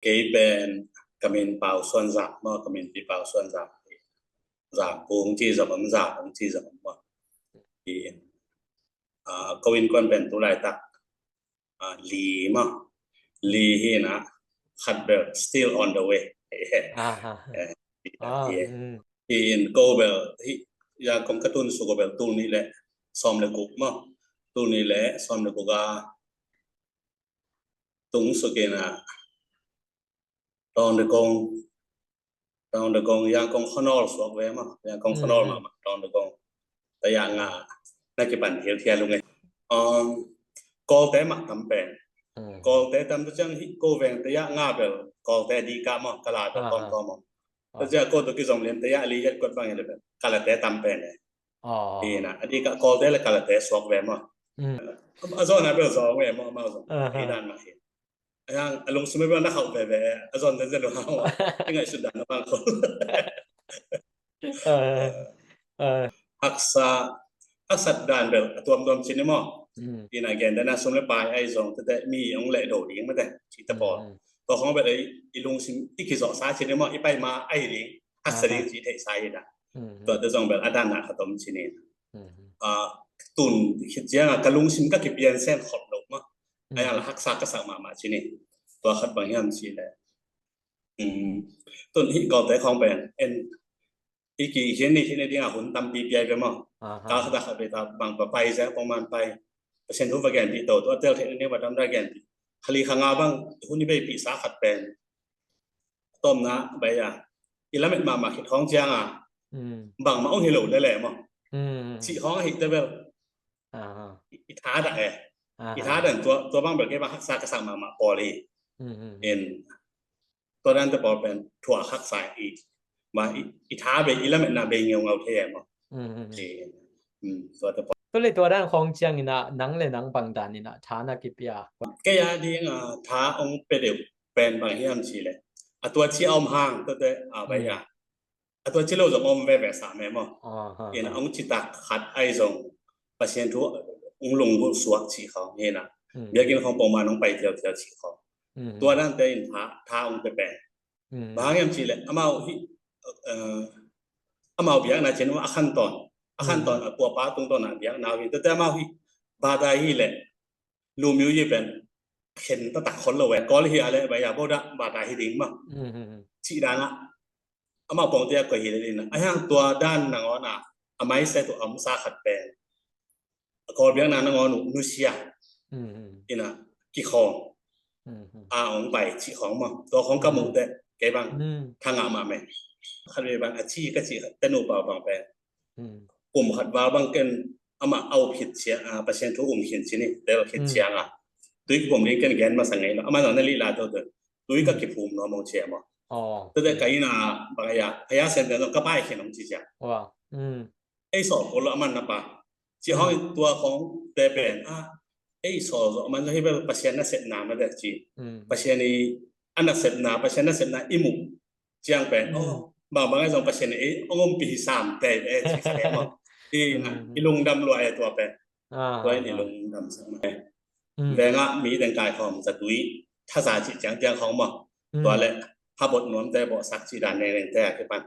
Cái bên Kamin Pao Xuân Giặc mà Kamin Pi Pao Xuân Giặc Giặc cũng chỉ dập ấm giặc cũng chỉ dập ấm mà thì câu in quan bên tu lại tắc lì mà lì hi na khát bel still on the way thì câu bel hi ya công cái tuần số câu bel tu ni lệ xóm lệ cục mà tu ni lệ xóm lệ cục tung số cái na Don de gong yang kong khonol sok ve ma yang kong khonol ma don de gong ta ya nga na ke ban hiel thia lu ngai ko te ma tam pen ko te tam chang hi ko veng ta ya nga bel ko te di ka ma kala ta tom tom ta ja ko to ki song len ta ya li yet kot bang le kala te tam pen e na adi ka ko te le kala te sok ve ma azon na bel so ve ma so e dan ma hi yang alung sume ba na khau ve ve azon den den ha ngai sudan na bang ko aksa dan bel tuam tuam chin mo ina gen dana sum le pai ai zong te mi ong le do ding ma te chi ta bo to khong be ai ilung sim ikki zo sa chin mo i pai ma ai ri asri chi thai sai da to de zong bel adan na khatom chin ni tun khit ja ka lung sim ka ki pian sen khot lo ma ai la haksa ka sa ma chin niตัวขัดบางอย่างสิแหละต้นหิก็แต่ของเป็นอีกเช่นนี้ที่ในที่หุ่นตำปีปีไปมั้งตาขดาไปตาบางไปซะประมาณไปเปอร์เซ็นต์ทุกประการที่โตตัวเตลเทคนิคว่าทำได้แก่นคลีขางาบางหุ่นนี่ไปปีสาขัดเป็นต้มนะใบอีละเม็ดมาคิดของจางบางมาเอาให้โหลได้แหละมั้งสิของหิแต่แบบอีท้าได้อีท้าดันตัวบางแบบแกว่ารักษากระสังมาปอลีตัวนั้นจะบอกเป็นถั่วคักสายอีกมาอีท้าไปอีละเม็ดน่ะเบงเงาแท้มั้งตัวจะตัวเลยตัวด้านของเจียงนี่นะหนังเลยหนังบางดานนี่นะฐานะกิปยาแกยาดีท้าองเปเดเป็นบางเฮียมสิแหละตัวที่อมห่างตัวไปตัวที่เราจะอมแว่ๆสามแม่มั้งองจิตขัดไอ้ส่งปาเซียนทั่วองลงบนสวกสิเขานี่นะเบียกินของประมาณน้องไปเที่ยวสิเขาตัวนั้นได้ท้าองไปแปลบางอย่างสิแหละอามาเบียกนะเช่นว่าขั้นตอนปัวป้าตรงตอนน่ะเบียกนาวิแต่มาฮิบาดาฮิแหละลูมิวยี่เป็นเห็นตะตักคนละแวก็เลยอะไรไปอย่าบ่ดะบาดาฮิดิงมั้งสิดานะอามาปองเตียก็เห็นเลยนะไอ้ห่างตัวด้านนางน่ะอาไม้ใส่ตัวอำซาขัดแปลก็เบียกนางนุเซียอีน่ะกี่ขององไปสิของมาตัวของกะหมูแต่แกบางทางมาแม่คันเวบางอาชีก็สิตะหนูเปล่าบางแปปุ่มขัดว่าบางเกินมาเอาผิดเสียเปอร์เซ็นต์ทุกเห็นสินี่แต่ว่าผิดเสียตุ้ยผมเรียนกันแกนมาสังไงแล้วมาตอนนั้นลีลาตัวตุ้ยก็กิภูมิเนาะมองเสียบ่แต่ไกน่ะบางอย่างพยาเซ็นแต่ก็ป้ายเขียนน้องสิจ้ะว่าไอ้สอบคนละมันนะป่ะสิห้องตัวของแต่เป็นไอ้สอบมันจะให้เป็นปาเซียนน่ะเสร็จนามาได้จีปาเซียนนี่อันน่ะเสร็จนาปาเซียนน่ะเสร็จนาอีหมู่เจียงเป็นบางไอ้2ปาเซียนนี่งมปี3แต่สิแสบ่ที่น่ะอีลุงดำรวยตัวเป็นตัวนี่ลุงดำสักมั้ยแรงมีแต่กายของสตุยถ้าสาจิจังจังของบ่ตัวแหละถ้าบทนวมแต่บ่สักสิดานแน่ๆแต่คือปาน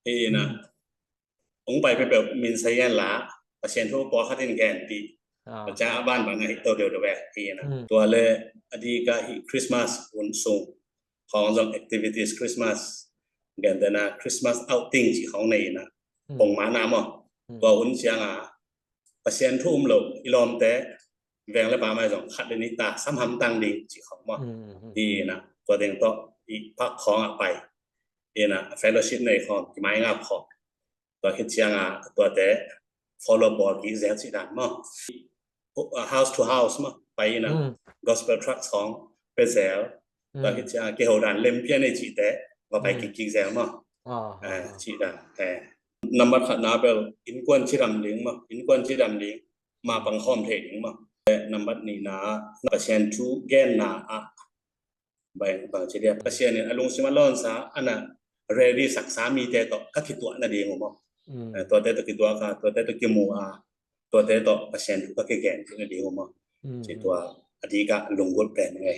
ที่น่ะองไปแบบมินไซยันหลาปาเซียนทุกปอคัดแกนตีจะบ้านบางไงตัวเดียวแวะที่นะตัวเลยอดีก็คริสต์มาสวันส่งของจง activities Christmas กันแต่นะ Christmas outing ที่ของในนะปงมาน้ำตัวอุ่นเสียงปาเซียนทุ่มโลอีลอมแต่แวงและปาไม้ส่งคัดนิตาซ้ำหำตั้งดีที่ของที่นะตัวเด้งโตอีพักของไปนี่นะ fellowship ในของที่ไม้งับของตัวคิดเสียงตัวแต่ follow board กี่แสนสิดานมั้งhouse to house มาไปนะ gospel truck ของเป็นแสวก็คิดจะเกี่ยวดานเล่มเพียในจีแต่ว่าไปกี่แสวมาจีดานำมาขัดนาเบลอินกวนชิดำลิงมาอินกวนชิดำลิงมาปังคอมเทลิงมาแต่นำบัดนี้นะปาเซียนทูแกนนาบางทีเดียปาเซียนเนี่ยอารมณ์สิมาลอนซะอันน่ะ ready สักสามีแต่ก็คิดตัวนั่นเองบ่ตัวแต่คิดตัวก็ตัวแต่กิมูตัวแต่ต่อเปอร์เซ็นต์ก็แก่ๆนั่นเองบ่สิตัวอดีก็ลงกดแปลนไง